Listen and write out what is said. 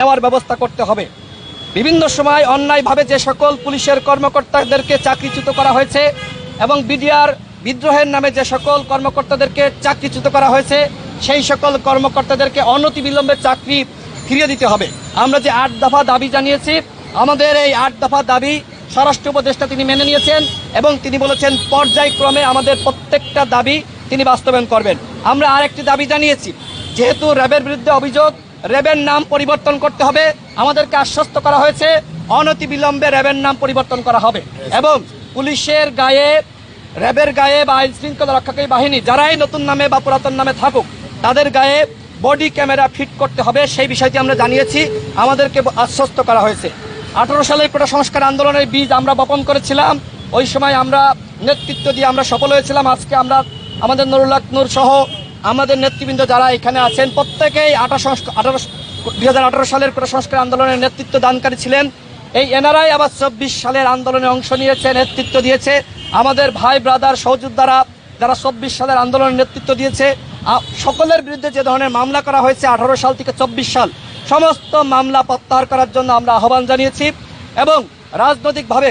নেওয়ার ব্যবস্থা করতে হবে। বিভিন্ন সময় অন্যায়ভাবে যে সকল পুলিশের কর্মকর্তাদেরকে চাকরিচ্যুত করা হয়েছে এবং বিডিআর বিদ্রোহের নামে যে সকল কর্মকর্তাদেরকে চাকরিচ্যুত করা হয়েছে, সেই সকল কর্মকর্তাদেরকে অনতিবিলম্বে চাকরি ফিরিয়ে দিতে হবে। আমরা যে 8 দফা দাবি জানিয়েছি, আমাদের এই 8 দফা দাবি স্বরাষ্ট্র উপদেষ্টা তিনি মেনে নিয়েছেন এবং তিনি বলেছেন পর্যায়ক্রমে আমাদের প্রত্যেকটা দাবি তিনি বাস্তবায়ন করবেন। আমরা আরেকটি দাবি জানিয়েছি, যেহেতু র্যাবের বিরুদ্ধে অভিযোগ, র্যাবের নাম পরিবর্তন করতে হবে। আমাদেরকে আশ্বস্ত করা হয়েছে অনতিবিলম্বে র্যাবের নাম পরিবর্তন করা হবে এবং পুলিশের গায়ে, র্যাবের গায়ে বা আইন শৃঙ্খলা রক্ষাকারী বাহিনী যারাই নতুন নামে বা পুরাতন নামে থাকুক, তাদের গায়ে বডি ক্যামেরা ফিট করতে হবে। সেই বিষয়টি আমরা জানিয়েছি, আমাদেরকে আশ্বস্ত করা হয়েছে। 18 সালের কোটা সংস্কার আন্দোলনের বীজ আমরা বপন করেছিলাম, ওই সময় আমরা নেতৃত্ব দিয়ে আমরা সফল হয়েছিলাম। আজকে আমরা আমাদের নুরুল হক নূর সহ আমাদের নেতৃবৃন্দ যারা এখানে আছেন প্রত্যেকেই 2018 সালের কোটা সংস্কার আন্দোলনের নেতৃত্ব দানকারী ছিলেন। এই এনারাই আবার 24 সালের আন্দোলনে অংশ নিয়েছে, নেতৃত্ব দিয়েছে। আমাদের ভাই ব্রাদার সহযোদ্ধারা যারা 24 সালের আন্দোলনের নেতৃত্ব দিয়েছে, সকলের বিরুদ্ধে যে ধরনের মামলা করা হয়েছে 18 সাল থেকে 24 সাল, সমস্ত মামলা প্রত্যাহার করার জন্য আমরা আহ্বান জানিয়েছি এবং রাজনৈতিকভাবে